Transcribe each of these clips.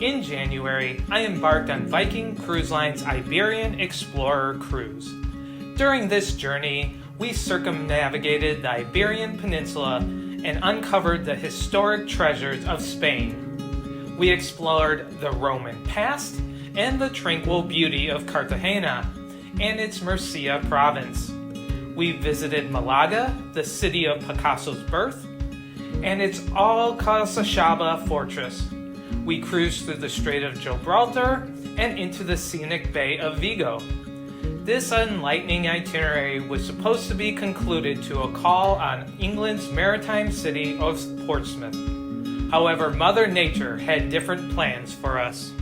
In January, I embarked on Viking Cruise Line's Iberian Explorer cruise. During this journey, we circumnavigated the Iberian Peninsula and uncovered the historic treasures of Spain. We explored the Roman past and the tranquil beauty of Cartagena and its Murcia province. We visited Malaga, the city of Picasso's birth, and its Alcazaba fortress. We cruised through the Strait of Gibraltar and into the scenic Bay of Vigo. This enlightening itinerary was supposed to be concluded to a call on England's maritime city of Portsmouth. However, Mother Nature had different plans for us.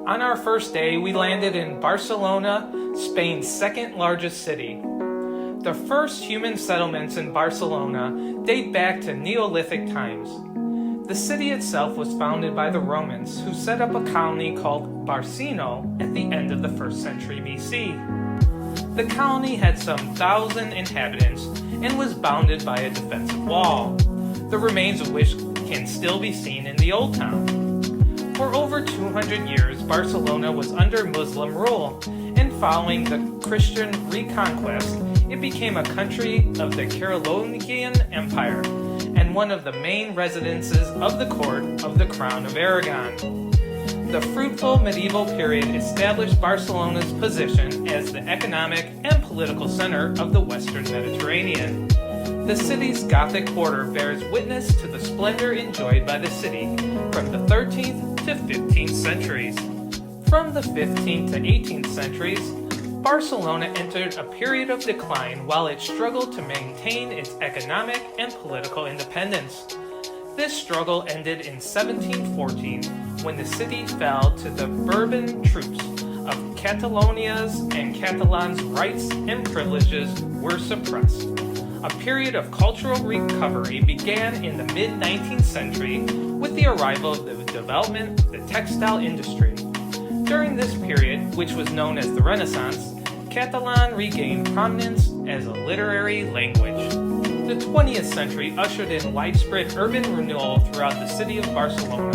On our first day, we landed in Barcelona, Spain's second largest city. The first human settlements in Barcelona date back to Neolithic times. The city itself was founded by the Romans, who set up a colony called Barcino at the end of the 1st century BC. The colony had some 1,000 inhabitants and was bounded by a defensive wall, the remains of which can still be seen in the old town. For over 200 years, Barcelona was under Muslim rule, and following the Christian reconquest, it became a country of the Carolingian Empire and one of the main residences of the court of the Crown of Aragon. The fruitful medieval period established Barcelona's position as the economic and political center of the Western Mediterranean. The city's Gothic Quarter bears witness to the splendor enjoyed by the city from the 13th to 15th centuries. From the 15th to 18th centuries, Barcelona entered a period of decline while it struggled to maintain its economic and political independence. This struggle ended in 1714 when the city fell to the Bourbon troops of Catalonia's and Catalans' rights and privileges were suppressed. A period of cultural recovery began in the mid-19th century with the arrival of the development of the textile industry. During this period, which was known as the Renaissance, Catalan regained prominence as a literary language. The 20th century ushered in widespread urban renewal throughout the city of Barcelona,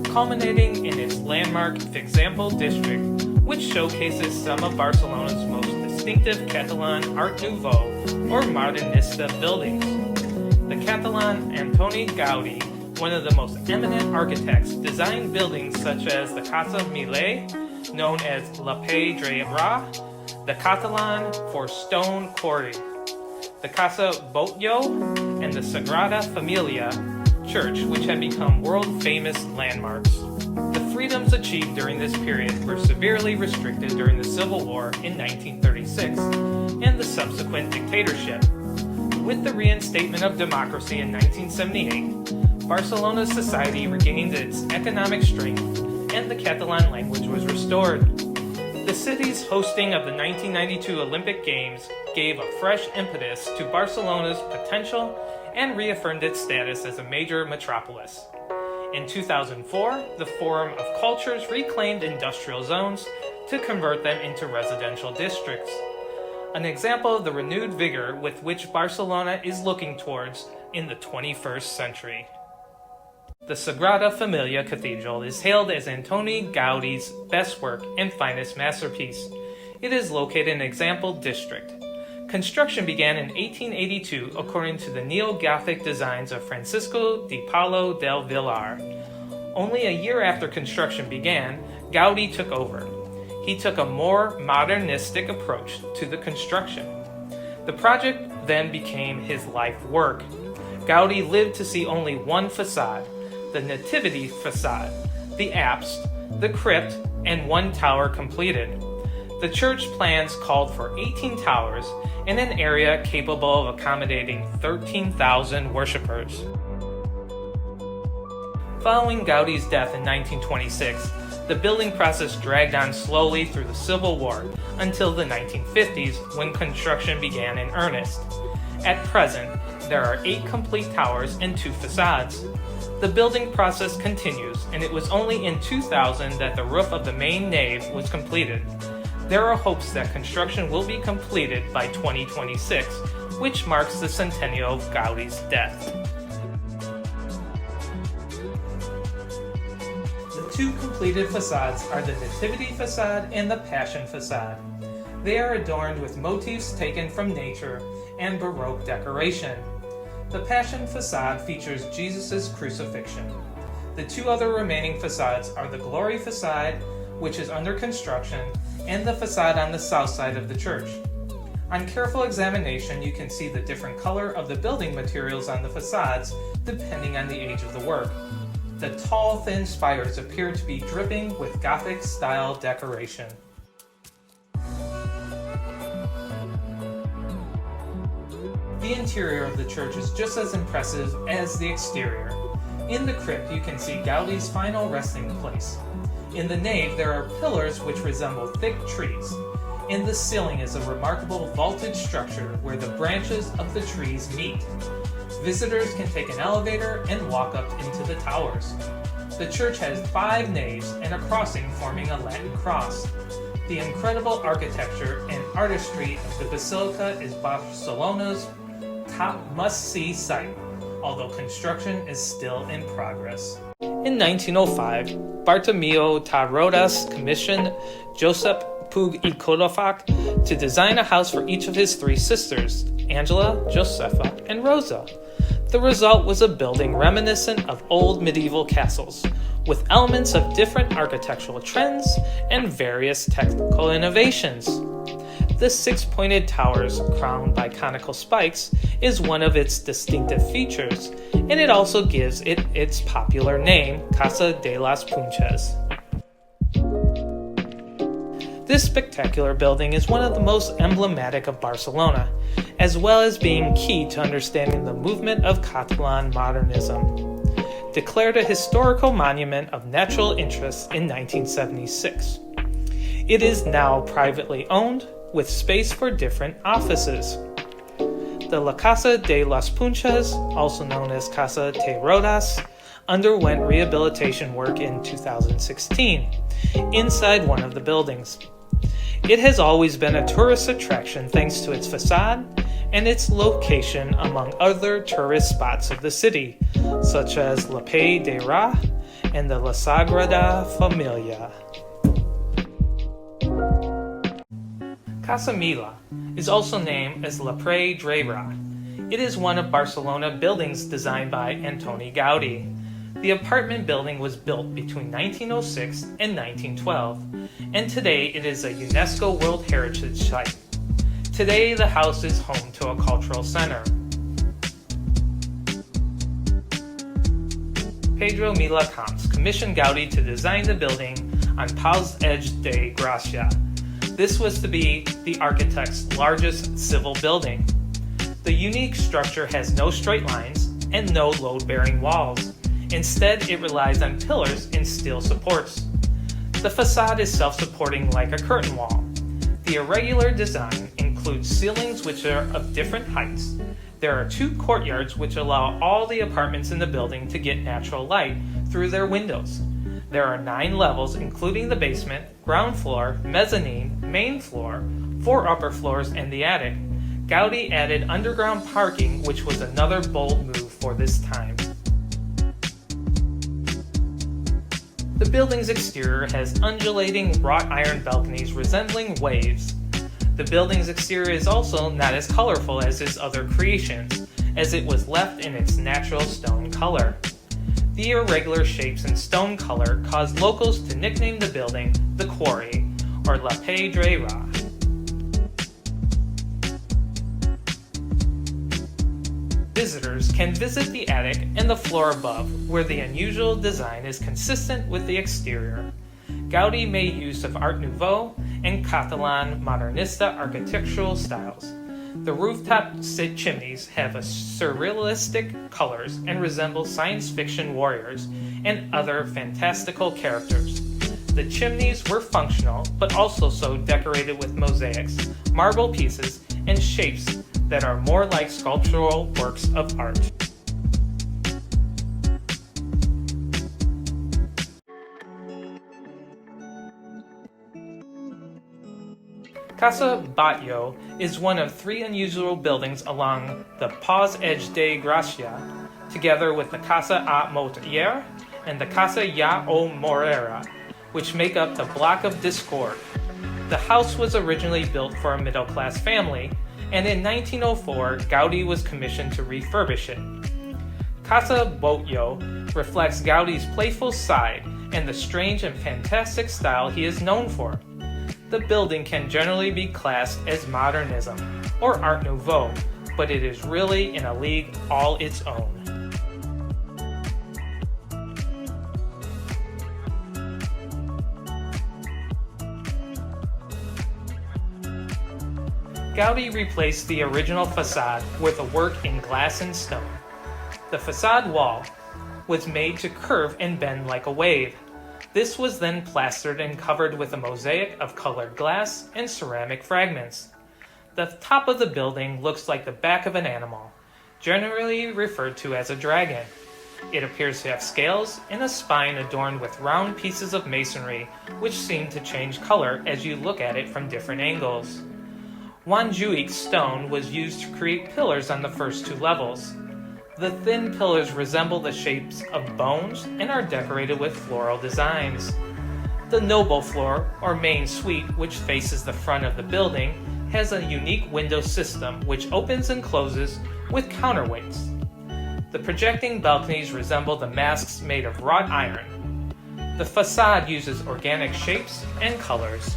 culminating in its landmark Example district, which showcases some of Barcelona's most distinctive Catalan Art Nouveau or Modernista buildings. The Catalan Antoni Gaudí, one of the most eminent architects, designed buildings such as the Casa Mila, known as La Pedrera, the Catalan for stone quarry, the Casa Batllo, and the Sagrada Familia church, which had become world-famous landmarks. The freedoms achieved during this period were severely restricted during the Civil War in 1936 and the subsequent dictatorship. With the reinstatement of democracy in 1978, Barcelona's society regained its economic strength and the Catalan language was restored. The city's hosting of the 1992 Olympic Games gave a fresh impetus to Barcelona's potential and reaffirmed its status as a major metropolis. In 2004, the Forum of Cultures reclaimed industrial zones to convert them into residential districts. An example of the renewed vigor with which Barcelona is looking towards in the 21st century. The Sagrada Familia Cathedral is hailed as Antoni Gaudí's best work and finest masterpiece. It is located in Example district. Construction began in 1882 according to the neo-Gothic designs of Francisco de Palau del Villar. Only a year after construction began, Gaudí took over. He took a more modernistic approach to the construction. The project then became his life work. Gaudí lived to see only one facade, the Nativity facade, the apse, the crypt, and one tower completed. The church plans called for 18 towers in an area capable of accommodating 13,000 worshippers. Following Gaudí's death in 1926, the building process dragged on slowly through the Civil War until the 1950s when construction began in earnest. At present, there are 8 complete towers and 2 facades. The building process continues, and it was only in 2000 that the roof of the main nave was completed. There are hopes that construction will be completed by 2026, which marks the centennial of Gaudi's death. The 2 completed facades are the Nativity facade and the Passion facade. They are adorned with motifs taken from nature and Baroque decoration. The Passion facade features Jesus' crucifixion. The 2 other remaining facades are the Glory facade, which is under construction, and the facade on the south side of the church. On careful examination, you can see the different color of the building materials on the facades depending on the age of the work. The tall, thin spires appear to be dripping with Gothic-style decoration. The interior of the church is just as impressive as the exterior. In the crypt, you can see Gaudi's final resting place. In the nave, there are pillars which resemble thick trees. In the ceiling is a remarkable vaulted structure where the branches of the trees meet. Visitors can take an elevator and walk up into the towers. The church has 5 naves and a crossing forming a Latin cross. The incredible architecture and artistry of the basilica is Barcelona's top must-see site, although construction is still in progress. In 1905, Bartomeu ta Rodas commissioned Josep Puig i Cadafalch to design a house for each of his 3 sisters, Angela, Josefa, and Rosa. The result was a building reminiscent of old medieval castles, with elements of different architectural trends and various technical innovations. The 6-pointed towers, crowned by conical spikes, is one of its distinctive features, and it also gives it its popular name, Casa de las Punxes. This spectacular building is one of the most emblematic of Barcelona, as well as being key to understanding the movement of Catalan modernism. Declared a historical monument of natural interest in 1976. It is now privately owned, with space for different offices. The La Casa de las Punxes, also known as Casa de Rodas, underwent rehabilitation work in 2016, inside one of the buildings. It has always been a tourist attraction thanks to its facade and its location among other tourist spots of the city, such as La Pay de Ra and the La Sagrada Familia. Casa Mila is also named as La Pay de Ra. It is one of Barcelona buildings designed by Antoni Gaudi. The apartment building was built between 1906 and 1912, and today it is a UNESCO World Heritage Site. Today the house is home to a cultural center. Pedro Mila Camps commissioned Gaudi to design the building on Pau's Edge de Gracia. This was to be the architect's largest civil building. The unique structure has no straight lines and no load-bearing walls. Instead, it relies on pillars and steel supports. The facade is self-supporting like a curtain wall. The irregular design includes ceilings which are of different heights. There are 2 courtyards which allow all the apartments in the building to get natural light through their windows. There are 9 levels including the basement, ground floor, mezzanine, main floor, 4 upper floors, and the attic. Gaudi added underground parking, which was another bold move for this time. The building's exterior has undulating wrought iron balconies resembling waves. The building's exterior is also not as colorful as his other creations, as it was left in its natural stone color. The irregular shapes and stone color caused locals to nickname the building the Quarry, or La Pay de Ra. Visitors can visit the attic and the floor above, where the unusual design is consistent with the exterior. Gaudi made use of Art Nouveau and Catalan Modernista architectural styles. The rooftop chimneys have surrealistic colors and resemble science fiction warriors and other fantastical characters. The chimneys were functional, but also so decorated with mosaics, marble pieces, and shapes that are more like sculptural works of art. Casa Batllo is one of 3 unusual buildings along the Passeig de Gràcia, together with the Casa Amatller and the Casa Lleó-Morera, which make up the Block of Discord. The house was originally built for a middle-class family, and in 1904, Gaudí was commissioned to refurbish it. Casa Batllo reflects Gaudí's playful side and the strange and fantastic style he is known for. The building can generally be classed as modernism or Art Nouveau, but it is really in a league all its own. Gaudí replaced the original facade with a work in glass and stone. The facade wall was made to curve and bend like a wave. This was then plastered and covered with a mosaic of colored glass and ceramic fragments. The top of the building looks like the back of an animal, generally referred to as a dragon. It appears to have scales and a spine adorned with round pieces of masonry, which seem to change color as you look at it from different angles. Montjuic stone was used to create pillars on the first 2 levels. The thin pillars resemble the shapes of bones and are decorated with floral designs. The noble floor, or main suite, which faces the front of the building, has a unique window system which opens and closes with counterweights. The projecting balconies resemble the masks made of wrought iron. The facade uses organic shapes and colors.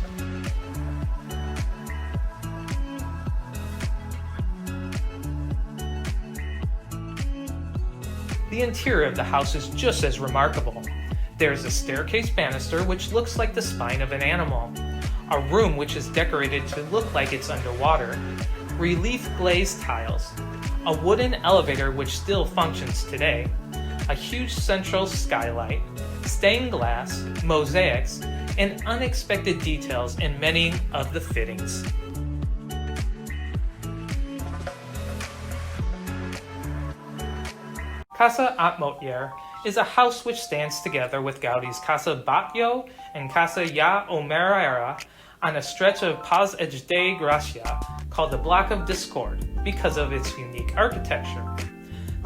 The interior of the house is just as remarkable. There is a staircase banister which looks like the spine of an animal, a room which is decorated to look like it's underwater, relief glazed tiles, a wooden elevator which still functions today, a huge central skylight, stained glass, mosaics, and unexpected details in many of the fittings. Casa Amatller is a house which stands together with Gaudí's Casa Batllo and Casa Lleó-Morera on a stretch of Passeig de Gràcia called the Block of Discord because of its unique architecture.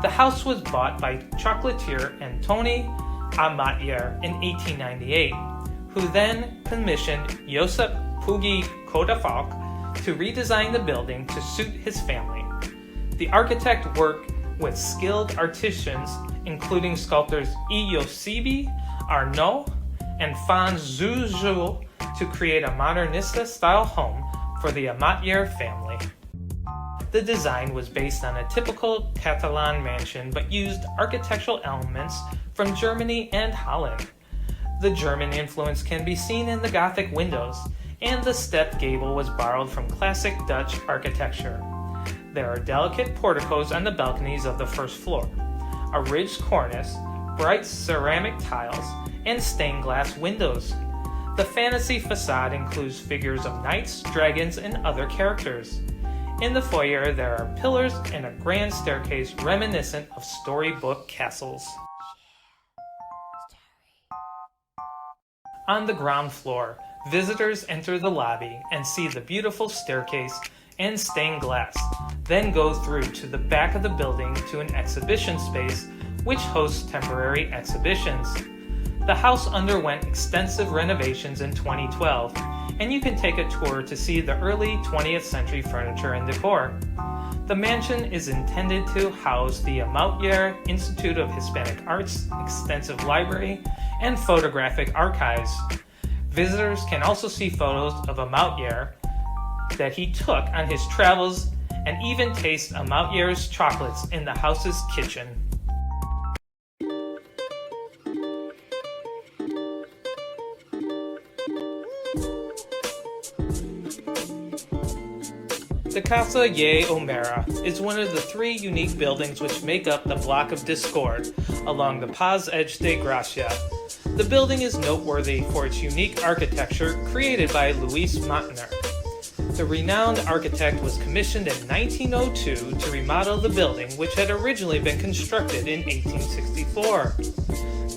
The house was bought by chocolatier Antoni Amatller in 1898, who then commissioned Josep Puig Cadafalch to redesign the building to suit his family. The architect worked with skilled artisans, including sculptors Josep Arnaud and Fons Zuzul, to create a modernista-style home for the Amatller family. The design was based on a typical Catalan mansion but used architectural elements from Germany and Holland. The German influence can be seen in the Gothic windows, and the stepped gable was borrowed from classic Dutch architecture. There are delicate porticos on the balconies of the first floor, a ridged cornice, bright ceramic tiles, and stained glass windows. The fantasy facade includes figures of knights, dragons, and other characters. In the foyer, there are pillars and a grand staircase reminiscent of storybook castles. On the ground floor, visitors enter the lobby and see the beautiful staircase and stained glass, then go through to the back of the building to an exhibition space which hosts temporary exhibitions. The house underwent extensive renovations in 2012, and you can take a tour to see the early 20th century furniture and decor. The mansion is intended to house the Amatller Institute of Hispanic Arts, extensive library, and photographic archives. Visitors can also see photos of Amatller that he took on his travels and even taste Amatllers chocolates in the house's kitchen. The Casa Lleó-Morera is one of the 3 unique buildings which make up the Block of Discord along the Passeig de Gràcia. The building is noteworthy for its unique architecture created by Luis Montner. The renowned architect was commissioned in 1902 to remodel the building, which had originally been constructed in 1864.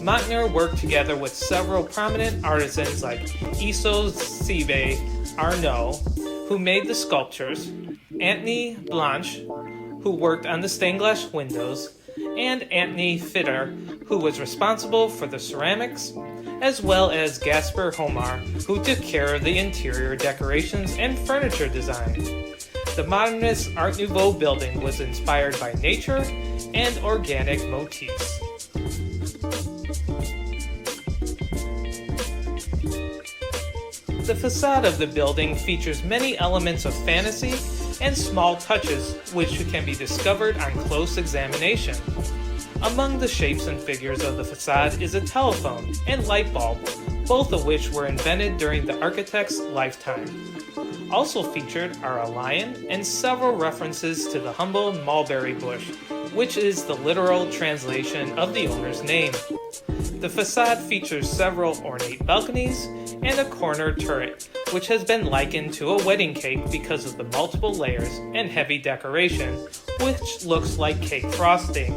Amatller worked together with several prominent artisans like Iso Sibe Arnaud, who made the sculptures, Antony Blanche, who worked on the stained glass windows, and Antony Fitter, who was responsible for the ceramics, as well as Gaspar Homar, who took care of the interior decorations and furniture design. The modernist Art Nouveau building was inspired by nature and organic motifs. The facade of the building features many elements of fantasy and small touches which can be discovered on close examination. Among the shapes and figures of the facade is a telephone and light bulb, both of which were invented during the architect's lifetime. Also featured are a lion and several references to the humble mulberry bush, which is the literal translation of the owner's name. The facade features several ornate balconies and a corner turret, which has been likened to a wedding cake because of the multiple layers and heavy decoration, which looks like cake frosting.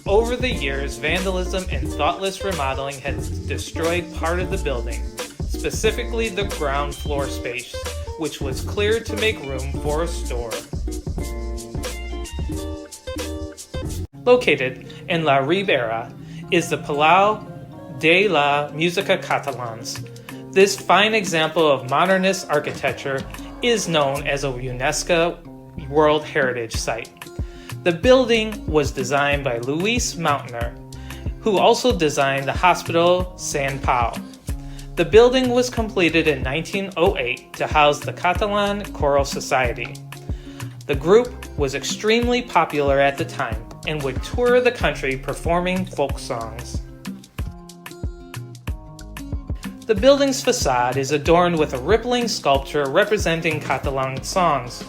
Over the years, vandalism and thoughtless remodeling has destroyed part of the building, specifically the ground floor space, which was cleared to make room for a store. Located in La Ribera is the Palau de la Musica Catalans. This fine example of modernist architecture is known as a UNESCO World Heritage Site. The building was designed by Luis Mauntner, who also designed the Hospital San Pau. The building was completed in 1908 to house the Catalan Choral Society. The group was extremely popular at the time and would tour the country performing folk songs. The building's facade is adorned with a rippling sculpture representing Catalan songs.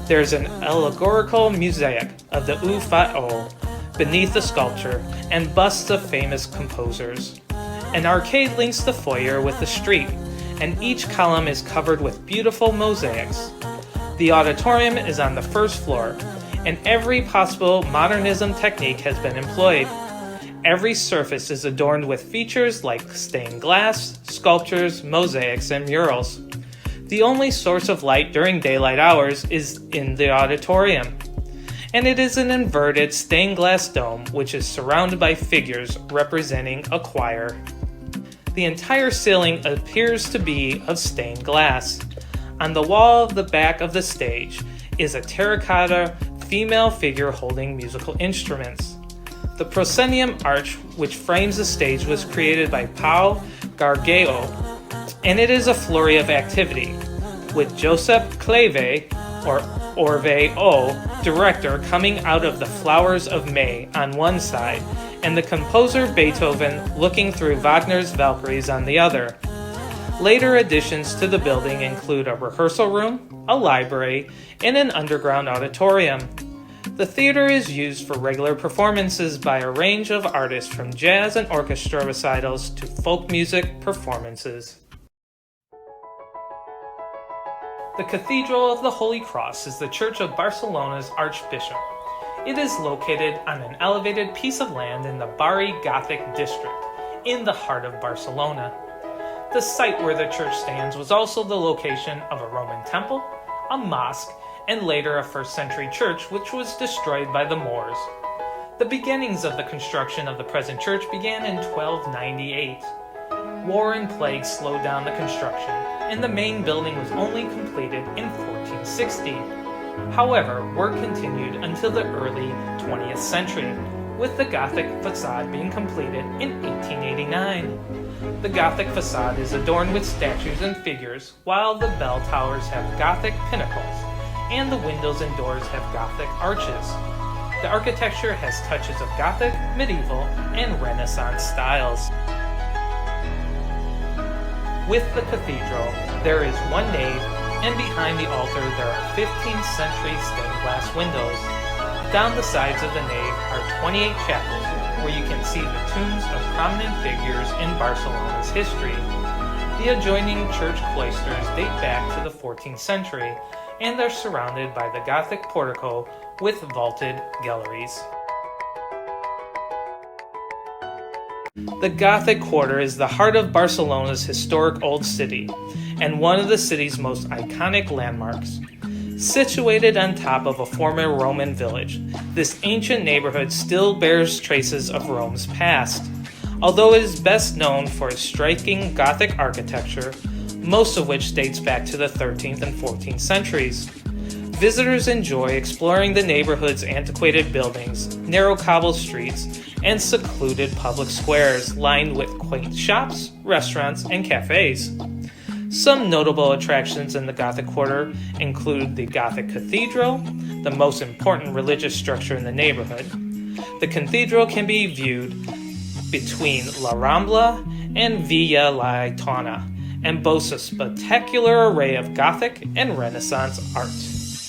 There's an allegorical mosaic of the UFO beneath the sculpture and busts of famous composers. An arcade links the foyer with the street, and each column is covered with beautiful mosaics. The auditorium is on the first floor, and every possible modernism technique has been employed. Every surface is adorned with features like stained glass, sculptures, mosaics, and murals. The only source of light during daylight hours is in the auditorium, and it is an inverted stained glass dome which is surrounded by figures representing a choir. The entire ceiling appears to be of stained glass. On the wall of the back of the stage is a terracotta female figure holding musical instruments. The proscenium arch which frames the stage was created by Pau Gargao, and it is a flurry of activity, with Josep Clave, or Orve O, director, coming out of the flowers of May on one side, and the composer Beethoven looking through Wagner's Valkyries on the other. Later additions to the building include a rehearsal room, a library, and an underground auditorium. The theater is used for regular performances by a range of artists from jazz and orchestra recitals to folk music performances. The Cathedral of the Holy Cross is the church of Barcelona's Archbishop. It is located on an elevated piece of land in the Barri Gothic district, in the heart of Barcelona. The site where the church stands was also the location of a Roman temple, a mosque, and later a 1st century church which was destroyed by the Moors. The beginnings of the construction of the present church began in 1298. War and plague slowed down the construction, and the main building was only completed in 1460. However, work continued until the early 20th century, with the Gothic facade being completed in 1889. The Gothic facade is adorned with statues and figures, while the bell towers have Gothic pinnacles, and the windows and doors have Gothic arches. The architecture has touches of Gothic, medieval, and Renaissance styles. With the cathedral, there is one nave, and behind the altar there are 15th century stained glass windows. Down the sides of the nave are 28 chapels, where you can see the tombs of prominent figures in Barcelona's history. The adjoining church cloisters date back to the 14th century and are surrounded by the Gothic portico with vaulted galleries. The Gothic Quarter is the heart of Barcelona's historic old city and one of the city's most iconic landmarks. Situated on top of a former Roman village, this ancient neighborhood still bears traces of Rome's past. Although it is best known for its striking Gothic architecture, most of which dates back to the 13th and 14th centuries. Visitors enjoy exploring the neighborhood's antiquated buildings, narrow cobble streets, and secluded public squares lined with quaint shops, restaurants, and cafes. Some notable attractions in the Gothic Quarter include the Gothic Cathedral, the most important religious structure in the neighborhood. The cathedral can be viewed between La Rambla and Villa Laietana and boasts a spectacular array of Gothic and Renaissance art.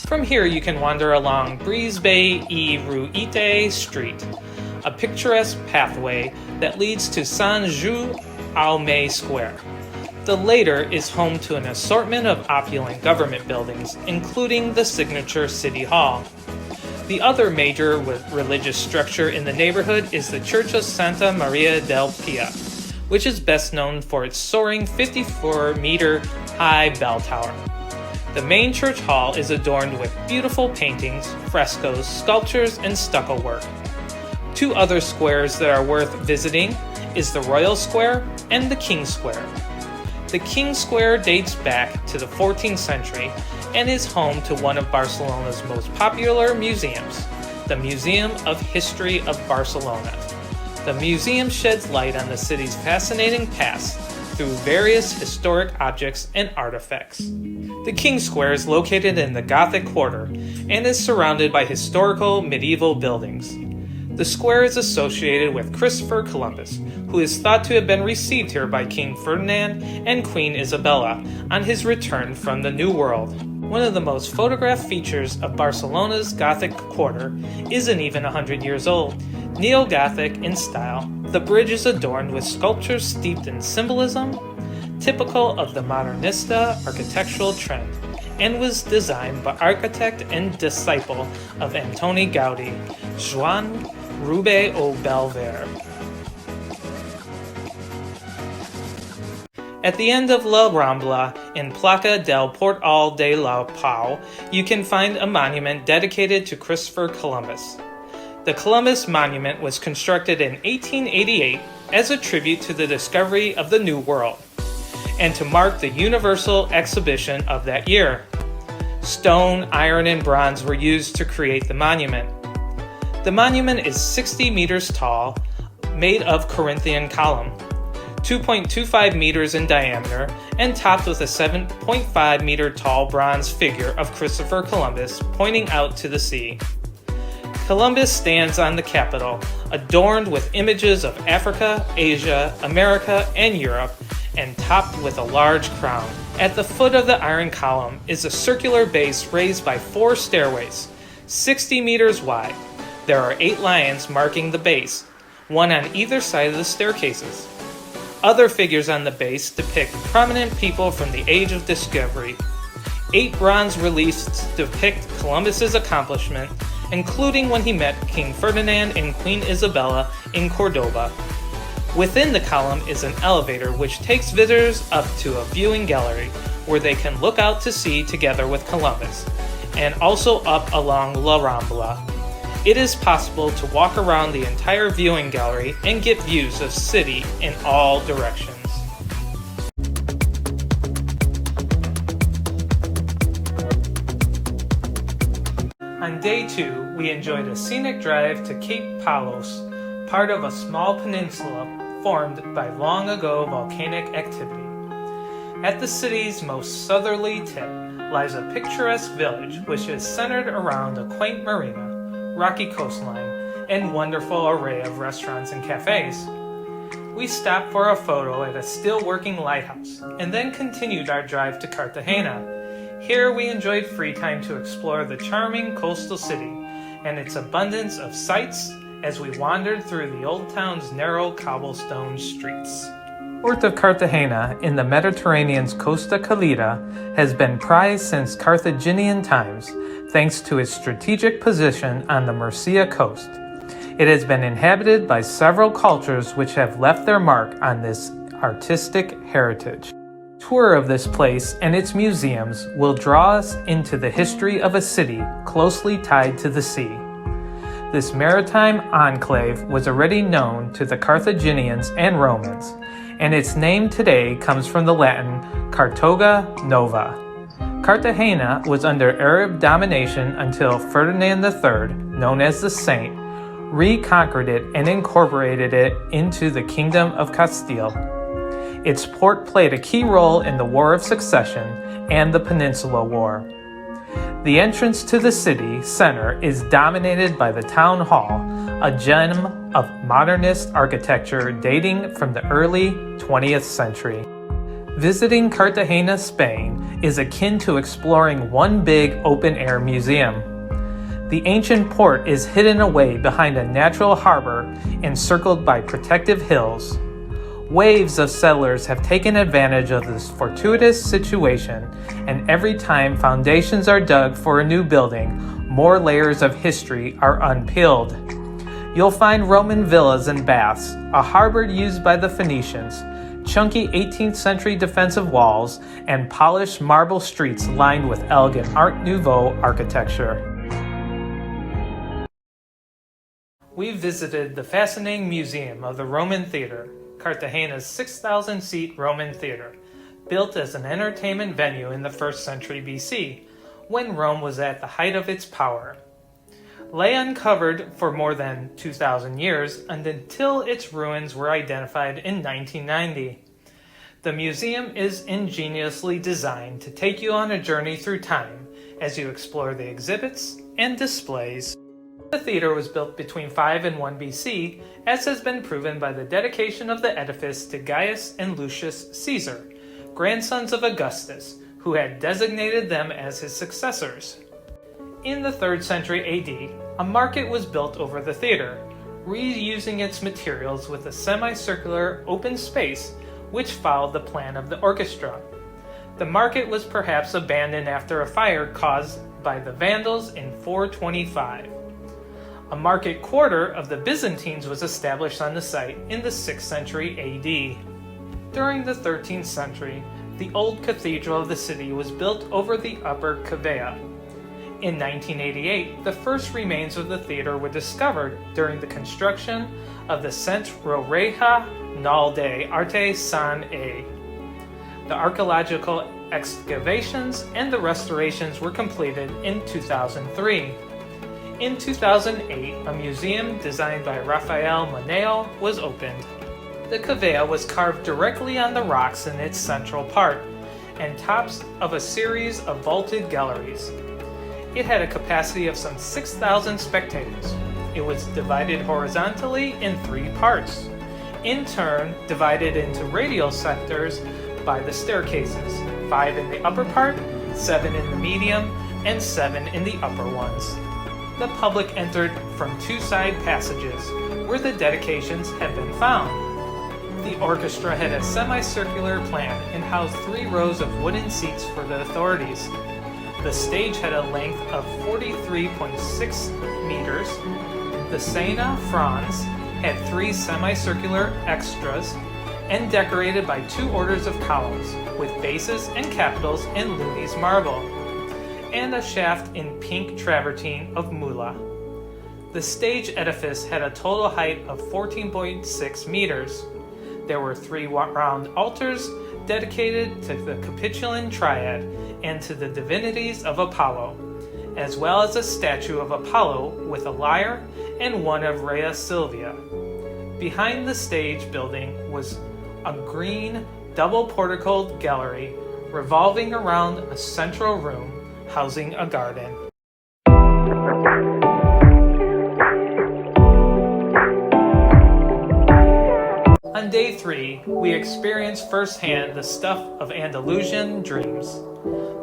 From here you can wander along Breeze Bay y Ruite Street, a picturesque pathway that leads to Sant Jaume Square. The latter is home to an assortment of opulent government buildings, including the signature City Hall. The other major religious structure in the neighborhood is the Church of Santa Maria del Pia, which is best known for its soaring 54-meter-high bell tower. The main church hall is adorned with beautiful paintings, frescoes, sculptures, and stucco work. Two other squares that are worth visiting is the Royal Square and the King Square. The King Square dates back to the 14th century and is home to one of Barcelona's most popular museums, the Museum of History of Barcelona. The museum sheds light on the city's fascinating past through various historic objects and artifacts. The King Square is located in the Gothic Quarter and is surrounded by historical medieval buildings. The square is associated with Christopher Columbus, who is thought to have been received here by King Ferdinand and Queen Isabella on his return from the New World. One of the most photographed features of Barcelona's Gothic Quarter isn't even 100 years old. Neo-Gothic in style, the bridge is adorned with sculptures steeped in symbolism, typical of the modernista architectural trend, and was designed by architect and disciple of Antoni Gaudí, Joan Rubé o Belver. At the end of La Rambla, in Plaça del Portal de la Pau, you can find a monument dedicated to Christopher Columbus. The Columbus Monument was constructed in 1888 as a tribute to the discovery of the New World, and to mark the Universal Exhibition of that year. Stone, iron, and bronze were used to create the monument. The monument is 60 meters tall, made of Corinthian column, 2.25 meters in diameter, and topped with a 7.5 meter tall bronze figure of Christopher Columbus pointing out to the sea. Columbus stands on the Capitol, adorned with images of Africa, Asia, America, and Europe, and topped with a large crown. At the foot of the iron column is a circular base raised by 4 stairways, 60 meters wide. There are 8 lions marking the base, one on either side of the staircases. Other figures on the base depict prominent people from the Age of Discovery. 8 bronze reliefs depict Columbus's accomplishment, including when he met King Ferdinand and Queen Isabella in Cordoba. Within the column is an elevator which takes visitors up to a viewing gallery where they can look out to sea together with Columbus, and also up along La Rambla. It is possible to walk around the entire viewing gallery and get views of city in all directions. On day 2, we enjoyed a scenic drive to Cape Palos, part of a small peninsula formed by long ago volcanic activity. At the city's most southerly tip lies a picturesque village which is centered around a quaint marina, rocky coastline, and wonderful array of restaurants and cafes. We stopped for a photo at a still working lighthouse and then continued our drive to Cartagena. Here we enjoyed free time to explore the charming coastal city and its abundance of sights as we wandered through the old town's narrow cobblestone streets. Port of Cartagena in the Mediterranean's Costa Calida has been prized since Carthaginian times, thanks to its strategic position on the Murcia coast. It has been inhabited by several cultures which have left their mark on this artistic heritage. A tour of this place and its museums will draw us into the history of a city closely tied to the sea. This maritime enclave was already known to the Carthaginians and Romans, and its name today comes from the Latin Carthago Nova. Cartagena was under Arab domination until Ferdinand III, known as the Saint, reconquered it and incorporated it into the Kingdom of Castile. Its port played a key role in the War of Succession and the Peninsula War. The entrance to the city center is dominated by the Town Hall, a gem of modernist architecture dating from the early 20th century. Visiting Cartagena, Spain is akin to exploring one big open-air museum. The ancient port is hidden away behind a natural harbor encircled by protective hills. Waves of settlers have taken advantage of this fortuitous situation, and every time foundations are dug for a new building, more layers of history are unpeeled. You'll find Roman villas and baths, a harbor used by the Phoenicians, chunky 18th century defensive walls, and polished marble streets lined with elegant Art Nouveau architecture. We visited the fascinating Museum of the Roman Theater, Cartagena's 6,000-seat Roman theater, built as an entertainment venue in the 1st century BC, when Rome was at the height of its power. Lay uncovered for more than 2,000 years until its ruins were identified in 1990. The museum is ingeniously designed to take you on a journey through time as you explore the exhibits and displays. The theater was built between 5 and 1 BC, as has been proven by the dedication of the edifice to Gaius and Lucius Caesar, grandsons of Augustus, who had designated them as his successors. In the 3rd century AD, a market was built over the theater, reusing its materials with a semicircular open space which followed the plan of the orchestra. The market was perhaps abandoned after a fire caused by the Vandals in 425. A market quarter of the Byzantines was established on the site in the 6th century AD. During the 13th century, the old cathedral of the city was built over the upper cavea. In 1988, the first remains of the theater were discovered during the construction of the Centro Reja Nal de Arte San A. The archaeological excavations and the restorations were completed in 2003. In 2008, a museum designed by Rafael Moneo was opened. The cavea was carved directly on the rocks in its central part, and tops of a series of vaulted galleries. It had a capacity of some 6,000 spectators. It was divided horizontally in 3 parts, in turn divided into radial sectors by the staircases, 5 in the upper part, 7 in the medium, and 7 in the upper ones. The public entered from 2 side passages, where the dedications had been found. The orchestra had a semicircular plan and housed 3 rows of wooden seats for the authorities. The stage had a length of 43.6 meters. The scena franz had 3 semicircular extras and decorated by 2 orders of columns, with bases and capitals in Lunis marble, and a shaft in pink travertine of Mula. The stage edifice had a total height of 14.6 meters. There were 3 round altars dedicated to the Capitulan Triad and to the divinities of Apollo, as well as a statue of Apollo with a lyre and one of Rhea Silvia. Behind the stage building was a green double porticled gallery revolving around a central room housing a garden. On day 3, we experienced firsthand the stuff of Andalusian dreams.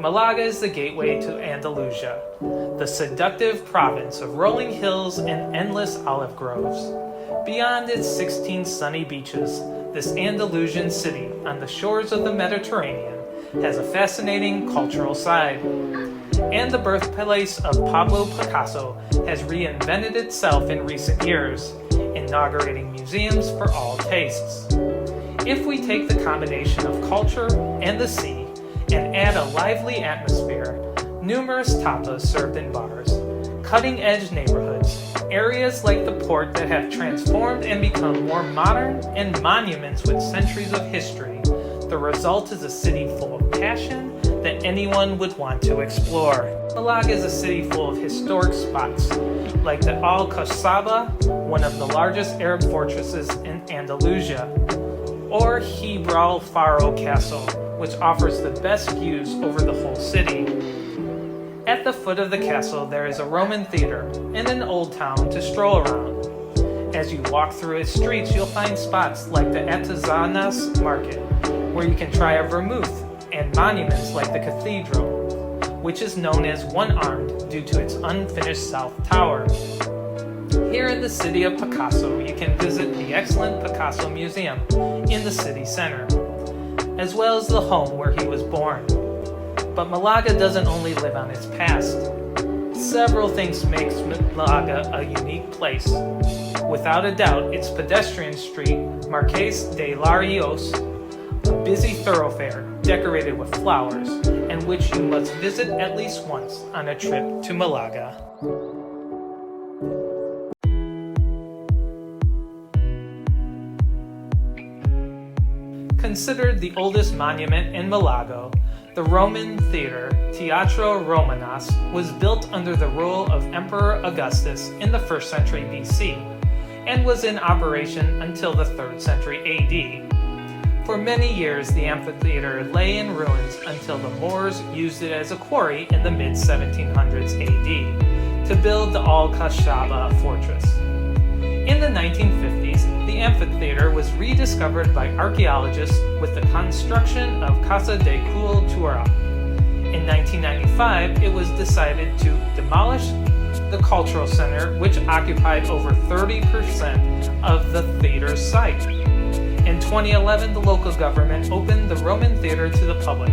Malaga is the gateway to Andalusia, the seductive province of rolling hills and endless olive groves. Beyond its 16 sunny beaches, this Andalusian city on the shores of the Mediterranean has a fascinating cultural side. And the birthplace of Pablo Picasso has reinvented itself in recent years, inaugurating museums for all tastes. If we take the combination of culture and the sea and add a lively atmosphere, numerous tapas served in bars, cutting-edge neighborhoods, areas like the port that have transformed and become more modern, and monuments with centuries of history, the result is a city full of passion that anyone would want to explore. Malaga is a city full of historic spots, like the Alcazaba, one of the largest Arab fortresses in Andalusia, or Gibraltar Castle, which offers the best views over the whole city. At the foot of the castle, there is a Roman theater and an old town to stroll around. As you walk through its streets, you'll find spots like the Artesanas Market, where you can try a vermouth, and monuments like the cathedral, which is known as one-armed due to its unfinished south tower. Here in the city of Picasso, you can visit the excellent Picasso Museum in the city center, as well as the home where he was born. But Malaga doesn't only live on its past. Several things make Malaga a unique place. Without a doubt, its pedestrian street, Marqués de Larios, a busy thoroughfare decorated with flowers, and which you must visit at least once on a trip to Malaga. Considered the oldest monument in Malaga, the Roman theater, Teatro Romanos, was built under the rule of Emperor Augustus in the 1st century BC, and was in operation until the 3rd century AD. For many years, the amphitheater lay in ruins until the Moors used it as a quarry in the mid-1700s AD to build the Alcazaba fortress. In the 1950s, the amphitheater was rediscovered by archaeologists with the construction of Casa Lleó-Morera. In 1995, it was decided to demolish the cultural center, which occupied over 30% of the theater's site. In 2011, the local government opened the Roman theater to the public,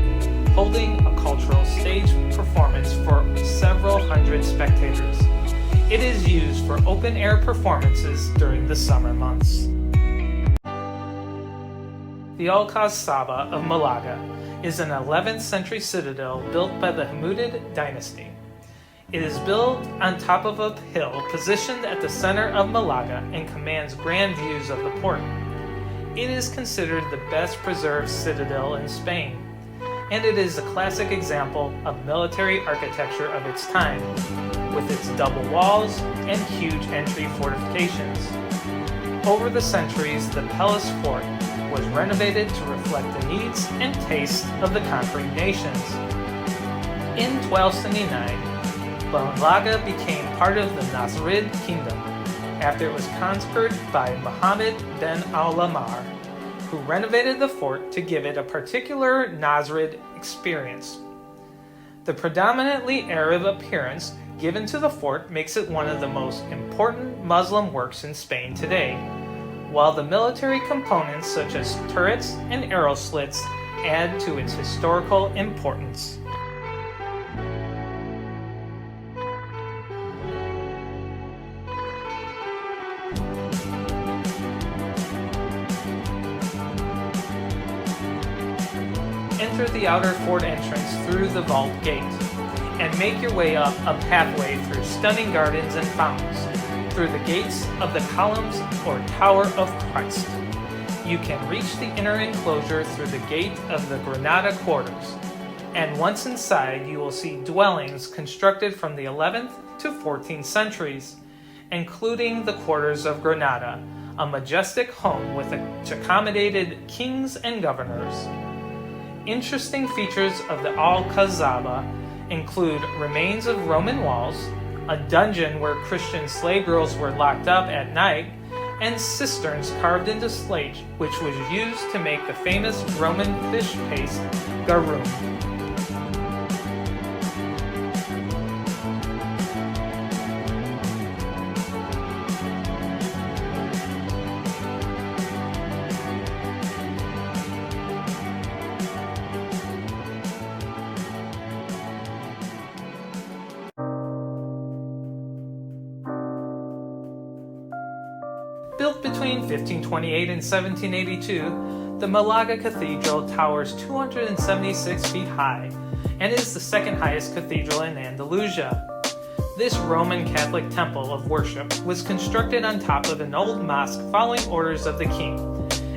holding a cultural stage performance for several hundred spectators. It is used for open-air performances during the summer months. The Alcazaba of Malaga is an 11th century citadel built by the Hamudid dynasty. It is built on top of a hill positioned at the center of Malaga and commands grand views of the port. It is considered the best preserved citadel in Spain, and it is a classic example of military architecture of its time, with its double walls and huge entry fortifications. Over the centuries, the palace fort was renovated to reflect the needs and tastes of the conquering nations. In 1279, Malaga became part of the Nasrid kingdom, after it was conquered by Muhammad bin al-Ammar, who renovated the fort to give it a particular Nasrid experience. The predominantly Arab appearance given to the fort makes it one of the most important Muslim works in Spain today, while the military components such as turrets and arrow slits add to its historical importance. Enter the outer fort entrance through the vault gate, and make your way up a pathway through stunning gardens and fountains, through the gates of the columns or Tower of Christ. You can reach the inner enclosure through the gate of the Granada quarters, and once inside you will see dwellings constructed from the 11th to 14th centuries, including the quarters of Granada, a majestic home which accommodated kings and governors. Interesting features of the Alcazaba include remains of Roman walls, a dungeon where Christian slave girls were locked up at night, and cisterns carved into slate, which was used to make the famous Roman fish paste garum. Built between 1528 and 1782, the Malaga Cathedral towers 276 feet high and is the second highest cathedral in Andalusia. This Roman Catholic temple of worship was constructed on top of an old mosque following orders of the king,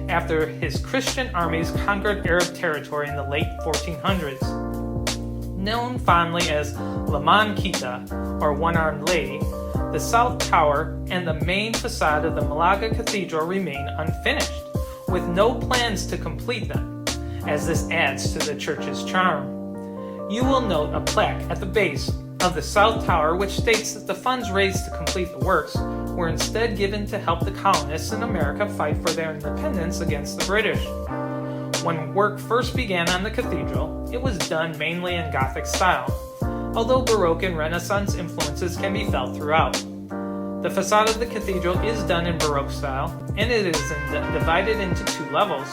after his Christian armies conquered Arab territory in the late 1400s. Known fondly as La Manquita, or One-Armed Lady, the south tower and the main facade of the Malaga Cathedral remain unfinished, with no plans to complete them, as this adds to the church's charm. You will note a plaque at the base of the south tower which states that the funds raised to complete the works were instead given to help the colonists in America fight for their independence against the British. When work first began on the cathedral, it was done mainly in Gothic style, although Baroque and Renaissance influences can be felt throughout. The facade of the cathedral is done in Baroque style, and it is divided into two levels.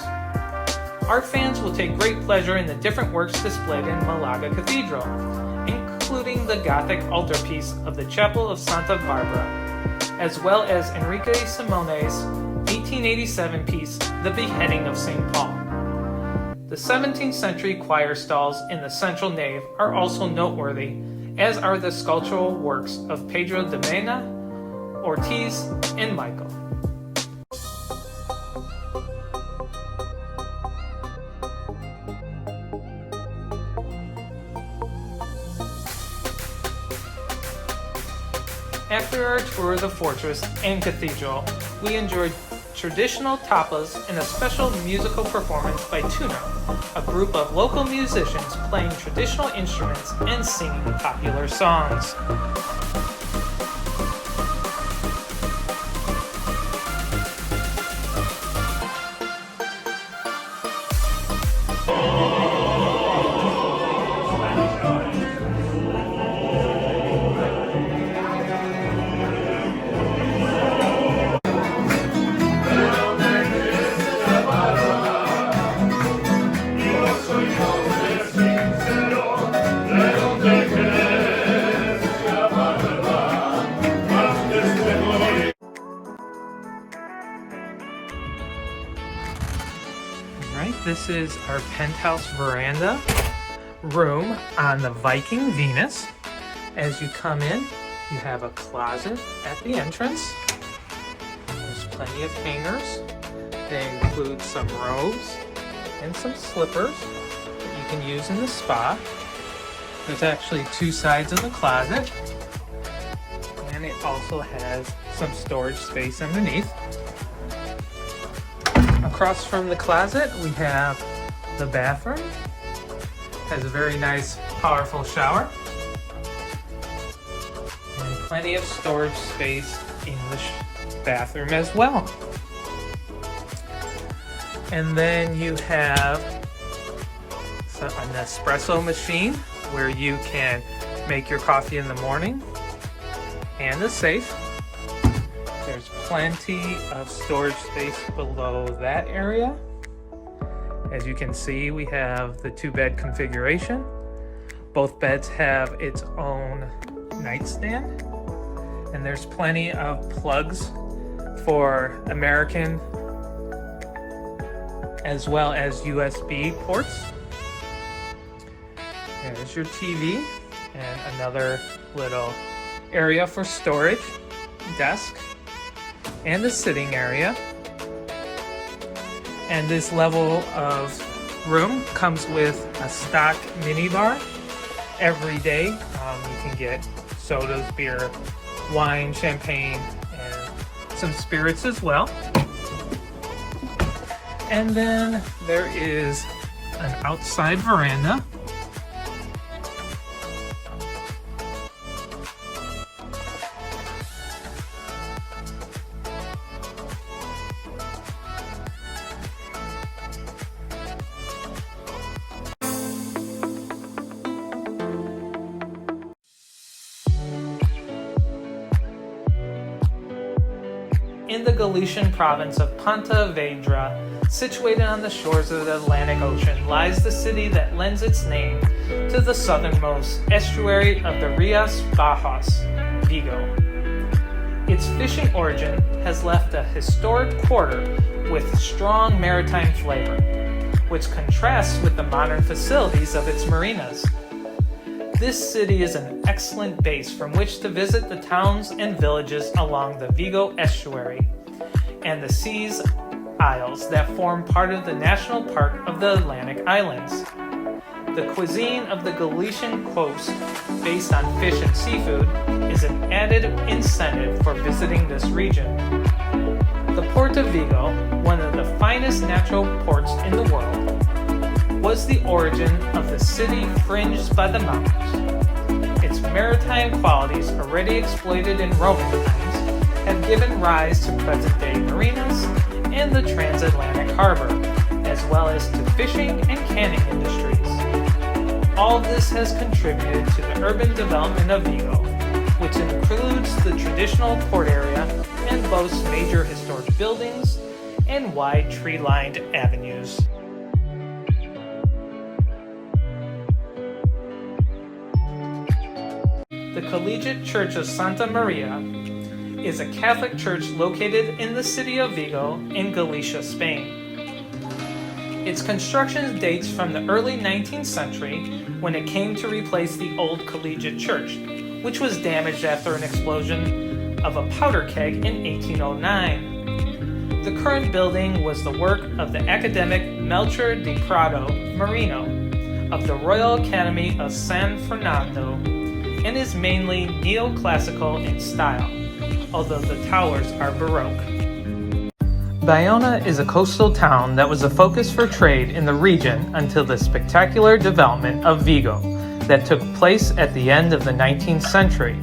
Art fans will take great pleasure in the different works displayed in Malaga Cathedral, including the Gothic altarpiece of the Chapel of Santa Barbara, as well as Enrique Simone's 1887 piece, The Beheading of St. Paul. The 17th century choir stalls in the central nave are also noteworthy, as are the sculptural works of Pedro de Mena, Ortiz, and Michael. After our tour of the fortress and cathedral, we enjoyed traditional tapas and a special musical performance by Tuna, a group of local musicians playing traditional instruments and singing popular songs. This is our penthouse veranda room on the Viking Venus. As you come in, you have a closet at the entrance. There's plenty of hangers. They include some robes and some slippers that you can use in the spa. There's actually two sides of the closet, and it also has some storage space underneath. Across from the closet, we have the bathroom. Has a very nice, powerful shower. And plenty of storage space in the bathroom as well. And then you have an espresso machine where you can make your coffee in the morning, and a safe. There's plenty of storage space below that area. As you can see, we have the two-bed configuration. Both beds have its own nightstand, and there's plenty of plugs for American as well as USB ports. There's your TV and another little area for storage, desk, and the sitting area. And this level of room comes with a stock minibar. Every day you can get sodas, beer, wine, champagne, and some spirits as well. And then there is an outside veranda. In the Galician province of Pontevedra, situated on the shores of the Atlantic Ocean, lies the city that lends its name to the southernmost estuary of the Rías Bajos, Vigo. Its fishing origin has left a historic quarter with strong maritime flavor, which contrasts with the modern facilities of its marinas. This city is an excellent base from which to visit the towns and villages along the Vigo estuary and the sea's isles that form part of the National Park of the Atlantic Islands. The cuisine of the Galician coast, based on fish and seafood, is an added incentive for visiting this region. The port of Vigo, one of the finest natural ports in the world, was the origin of the city fringed by the mountains. Its maritime qualities, already exploited in Roman times, have given rise to present-day marinas and the transatlantic harbor, as well as to fishing and canning industries. All this has contributed to the urban development of Vigo, which includes the traditional port area and boasts major historic buildings and wide tree-lined avenues. The Collegiate Church of Santa Maria is a Catholic church located in the city of Vigo in Galicia, Spain. Its construction dates from the early 19th century when it came to replace the old collegiate church, which was damaged after an explosion of a powder keg in 1809. The current building was the work of the academic Melchor de Prado Marino of the Royal Academy of San Fernando and is mainly neoclassical in style, although the towers are Baroque. Bayona is a coastal town that was a focus for trade in the region until the spectacular development of Vigo that took place at the end of the 19th century.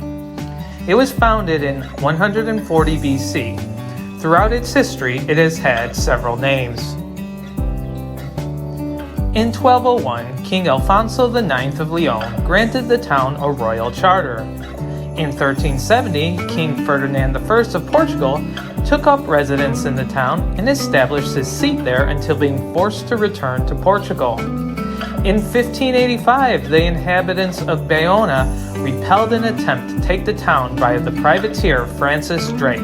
It was founded in 140 BC. Throughout its history, it has had several names. In 1201, King Alfonso IX of Leon granted the town a royal charter. In 1370, King Ferdinand I of Portugal took up residence in the town and established his seat there until being forced to return to Portugal. In 1585, the inhabitants of Bayona repelled an attempt to take the town by the privateer Francis Drake.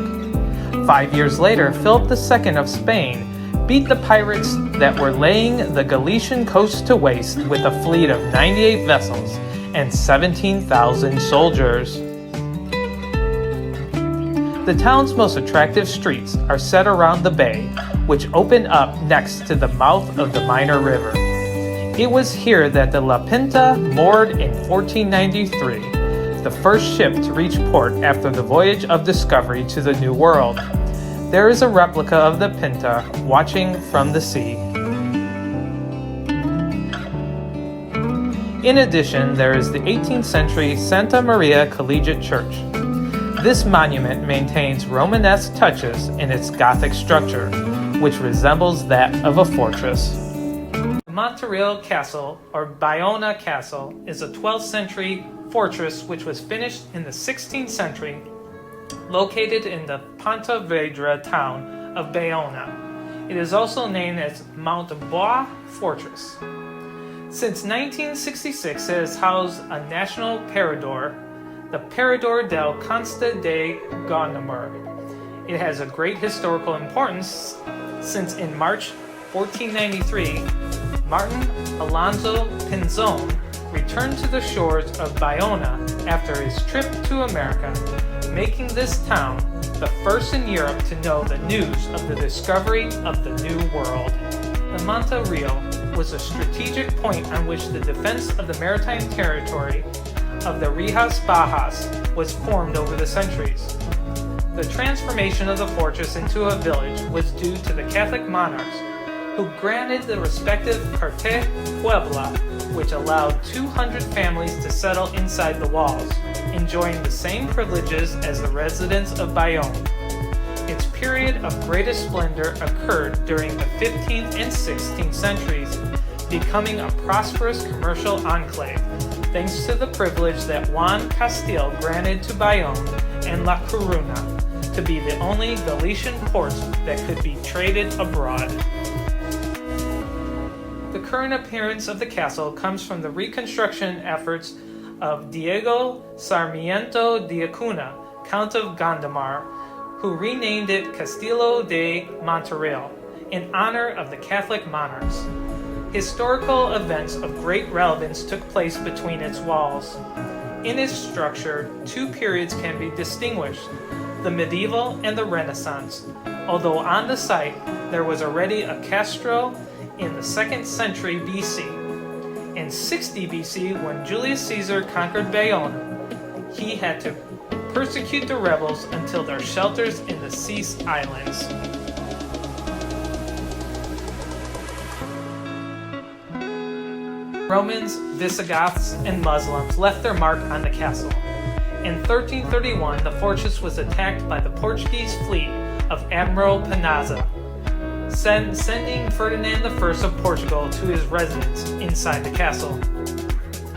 5 years later, Philip II of Spain beat the pirates that were laying the Galician coast to waste with a fleet of 98 vessels and 17,000 soldiers. The town's most attractive streets are set around the bay, which open up next to the mouth of the minor river. It was here that the La Pinta moored in 1493, the first ship to reach port after the voyage of discovery to the New World. There is a replica of the Pinta watching from the sea. In addition, there is the 18th century Santa Maria Collegiate Church. This monument maintains Romanesque touches in its Gothic structure, which resembles that of a fortress. The Monterreal Castle, or Bayona Castle, is a 12th century fortress which was finished in the 16th century, located in the Pontevedra town of Bayona. It is also named as Mount Bois Fortress. Since 1966, it has housed a national parador, the Parador del Consta de Gondomar. It has a great historical importance since in March 1493, Martin Alonso Pinzon returned to the shores of Bayona after his trip to America, making this town the first in Europe to know the news of the discovery of the New World. The Monterreal was a strategic point on which the defense of the maritime territory of the Rijas Bajas was formed over the centuries. The transformation of the fortress into a village was due to the Catholic monarchs who granted the respective Carte Puebla, which allowed 200 families to settle inside the walls, enjoying the same privileges as the residents of Bayonne. Its period of greatest splendor occurred during the 15th and 16th centuries, becoming a prosperous commercial enclave, thanks to the privilege that Juan Castile granted to Bayonne and La Coruna to be the only Galician ports that could be traded abroad. The current appearance of the castle comes from the reconstruction efforts of Diego Sarmiento de Acuna, Count of Gondomar, who renamed it Castillo de Monterreal in honor of the Catholic monarchs. Historical events of great relevance took place between its walls. In its structure, two periods can be distinguished, the medieval and the Renaissance, although on the site there was already a castro in the 2nd century BC. In 60 BC, when Julius Caesar conquered Bayona, he had to persecute the rebels until their shelters in the Cease Islands. Romans, Visigoths, and Muslims left their mark on the castle. In 1331, the fortress was attacked by the Portuguese fleet of Admiral Panaza, sending Ferdinand I of Portugal to his residence inside the castle.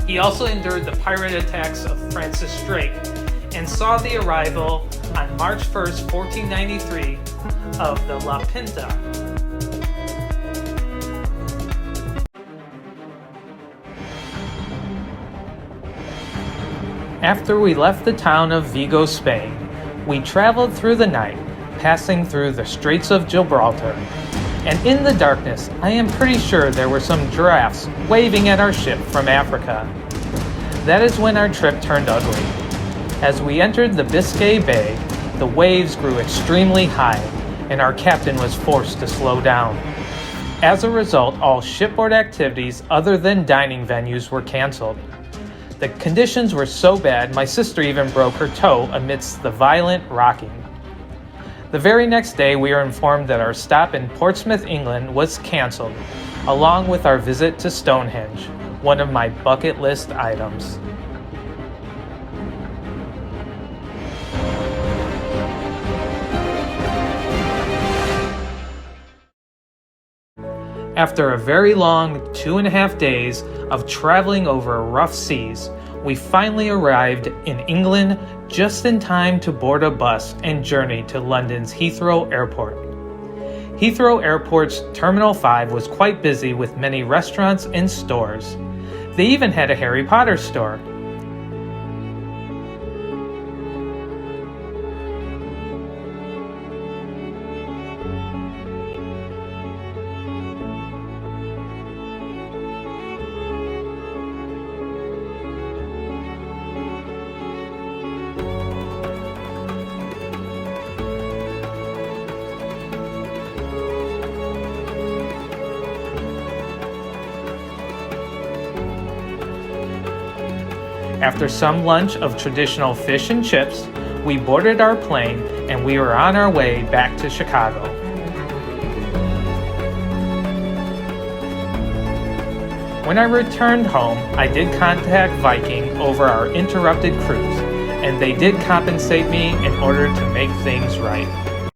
He also endured the pirate attacks of Francis Drake and saw the arrival on March 1st, 1493 of the La Pinta. After we left the town of Vigo, Spain, we traveled through the night, passing through the Straits of Gibraltar. And in the darkness, I am pretty sure there were some giraffes waving at our ship from Africa. That is when our trip turned ugly. As we entered the Biscay Bay, the waves grew extremely high, and our captain was forced to slow down. As a result, all shipboard activities other than dining venues were canceled. The conditions were so bad, my sister even broke her toe amidst the violent rocking. The very next day, we were informed that our stop in Portsmouth, England was canceled, along with our visit to Stonehenge, one of my bucket list items. After a very long 2.5 days of traveling over rough seas, we finally arrived in England just in time to board a bus and journey to London's Heathrow Airport. Heathrow Airport's Terminal 5 was quite busy with many restaurants and stores. They even had a Harry Potter store. After some lunch of traditional fish and chips, we boarded our plane and we were on our way back to Chicago. When I returned home, I did contact Viking over our interrupted cruise, and they did compensate me in order to make things right.